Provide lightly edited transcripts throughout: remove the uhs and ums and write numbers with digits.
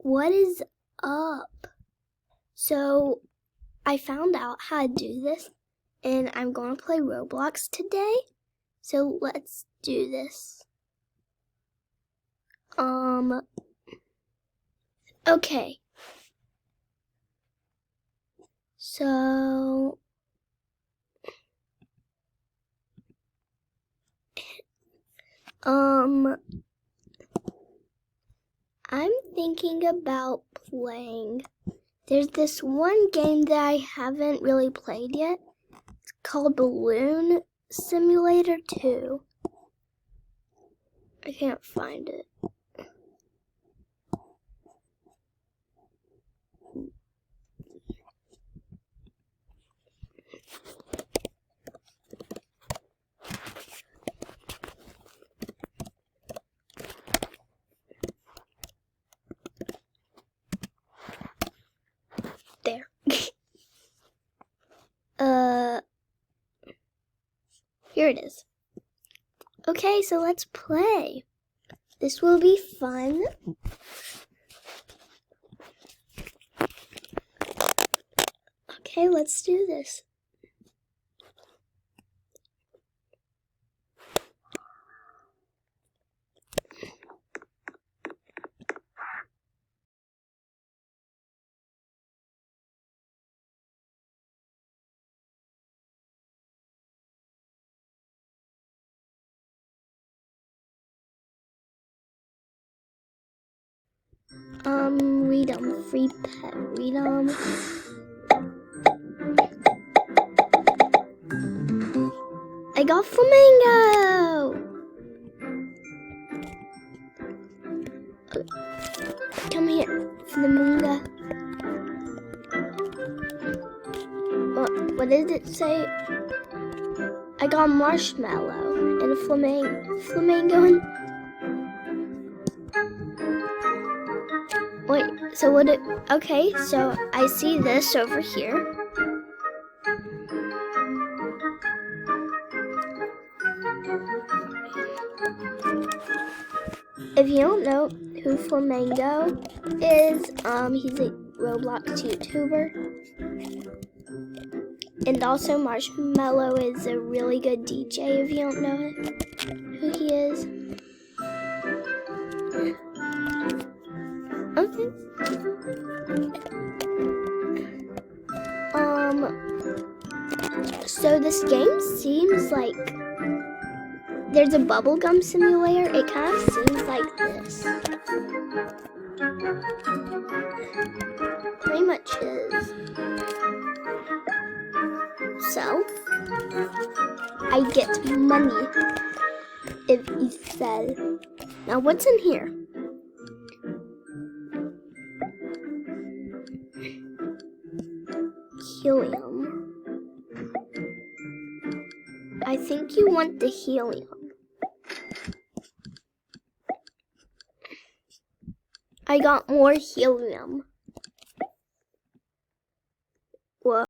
What is up? So I found out how to do this and I'm going to play Roblox today. So let's do this. Okay. So I'm thinking about playing. There's this one game that I haven't really played yet. It's called Baloon Simulator 2. I can't find it. There. Here it is. Okay, so let's play. This will be fun. Okay, let's do this. Read 'em. Free pet. Read 'em. I got flamingo! Come here, flamingo. What did it say? I got marshmallow and a flamingo and... Wait, so what it... Okay, so I see this over here. If you don't know who Flamingo is, he's a Roblox YouTuber. And also Marshmallow is a really good DJ if you don't know who he is. Okay. So this game seems like there's a bubblegum simulator. It kind of seems like this. Pretty much is. So, I get money if he says. Now what's in here? Helium. I think you want the helium. I got more helium. Whoa.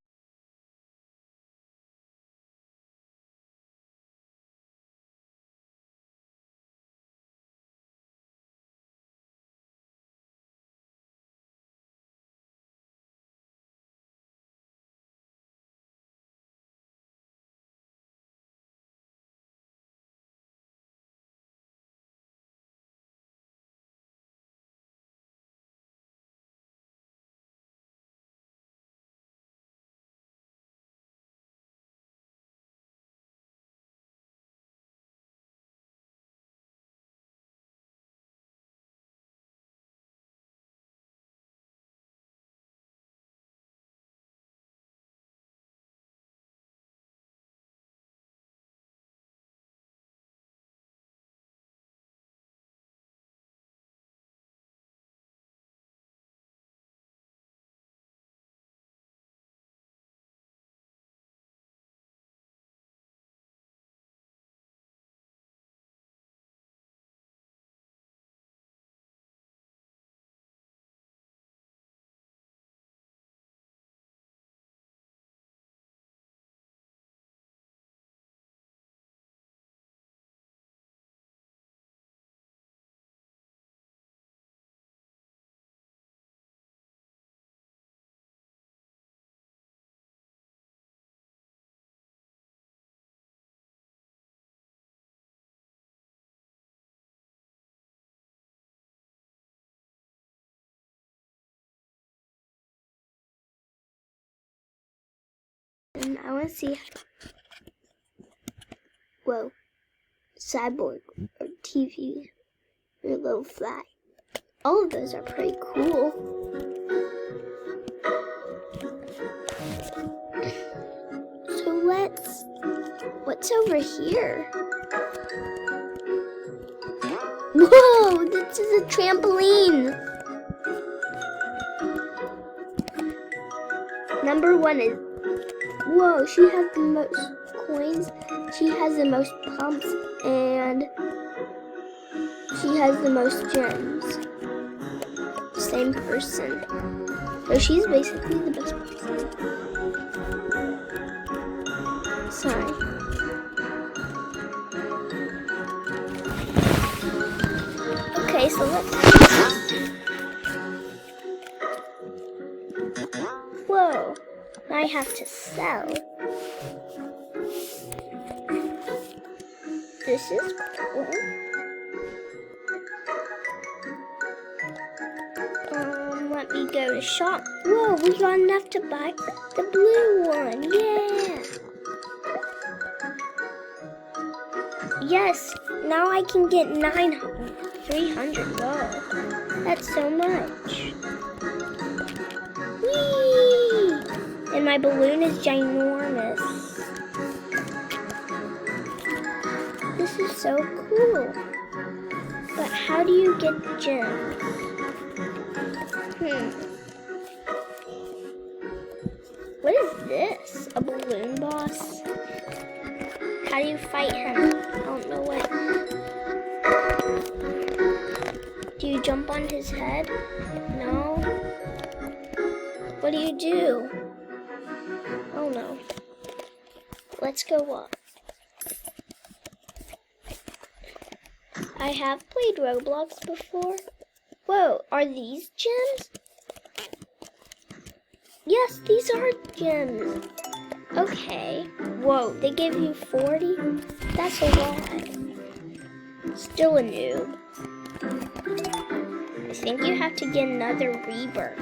I want to see. Whoa. Cyborg or TV or little fly. All of those are pretty cool. So what's over here? Whoa, this is a trampoline. Number 1 is, whoa, she has the most coins, she has the most pumps, and she has the most gems. Same person. So she's basically the best person. Sorry. Okay, so whoa, now I have to sell. This is cool. Let me go to shop. Whoa, we got enough to buy the blue one. Yeah. Yes, now I can get 300 gold. That's so much. Whee! And my balloon is ginormous. This is so cool. But how do you get gems? What is this? A balloon boss? How do you fight him? I don't know what. Do you jump on his head? No. What do you do? Oh no. Let's go up. I have played Roblox before. Whoa, are these gems? Yes, these are gems. Okay. Whoa, they give you 40? That's a lot. Still a noob. I think you have to get another rebirth.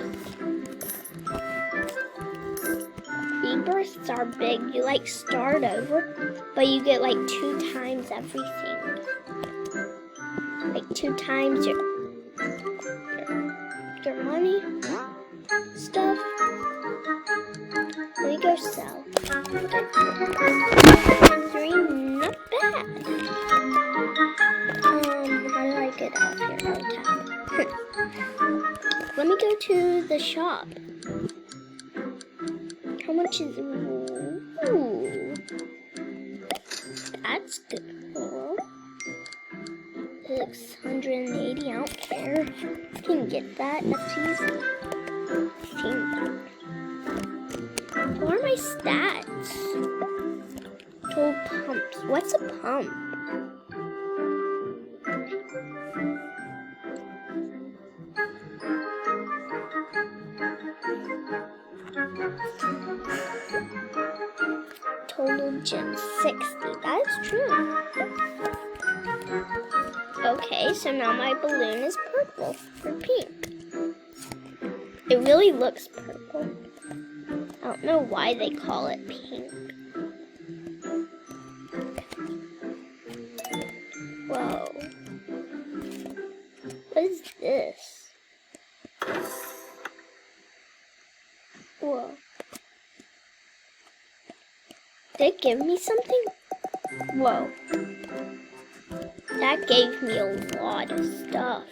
Rebirths are big. You like start over, but you get like 2 times everything. Like 2 times your money, stuff. Let me go sell. 3, not bad. How do I get out here? Oh, tap. Let me go to the shop. How much is? Ooh, that's good. Cool. 680. I don't care. I can get that. That's easy. What are my stats? Total pumps. What's a pump? Total gems 60. That is true. Okay, so now my balloon is purple or pink. It really looks purple. I don't know why they call it pink. Whoa. What is this? Whoa. Did it give me something? Whoa. That gave me a lot of stuff.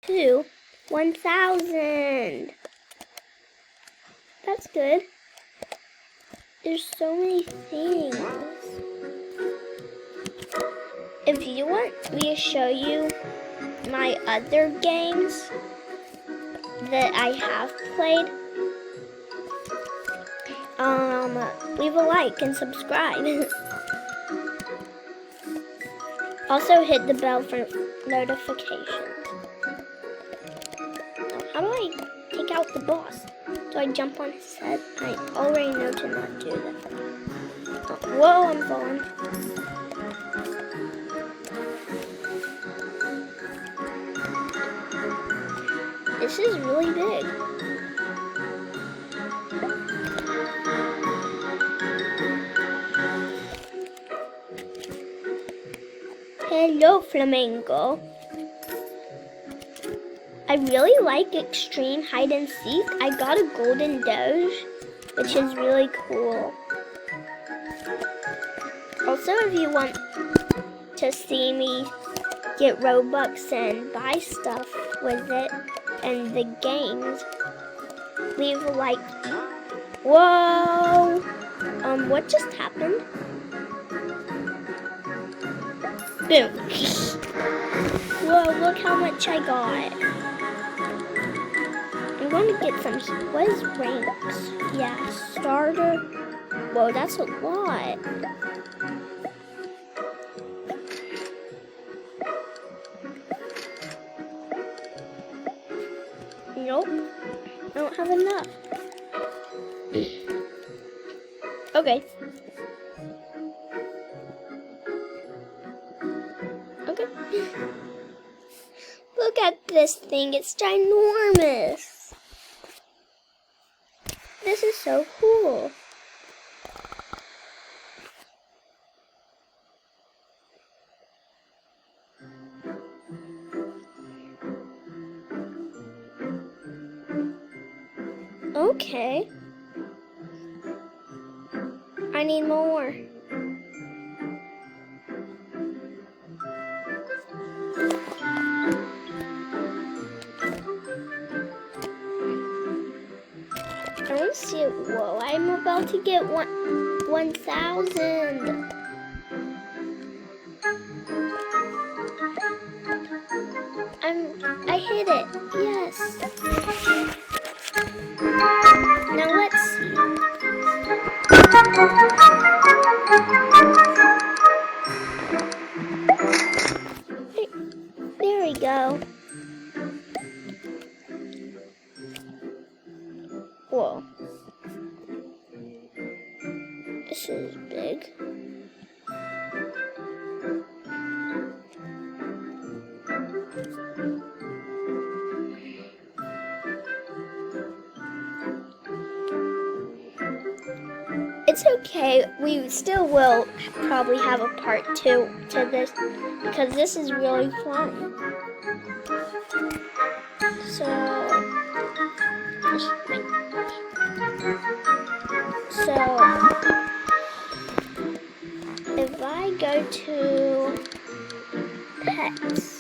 to 1,000. That's good. There's so many things. If you want me to show you my other games that I have played, leave a like and subscribe. Also hit the bell for notifications. How do I take out the boss? Do I jump on his head? I already know to not do that. Oh, whoa, I'm falling. This is really big. Hello, Flamingo. I really like extreme hide and seek. I got a golden doge, which is really cool. Also, if you want to see me get Robux and buy stuff with it and the games, leave a like. Whoa! What just happened? Boom. Whoa, look how much I got. I'm going to get some, what is ranks? Yeah, starter. Whoa, that's a lot. Nope, I don't have enough. Okay. Okay. Look at this thing, it's ginormous. This is so cool. Okay. I need more. I don't see it. Whoa, I'm about to get 1,000. I hit it. Yes. Now let's see. There we go. Whoa. This is big. It's okay, we still will probably have a part 2 to this because this is really fun. So if I go to pets,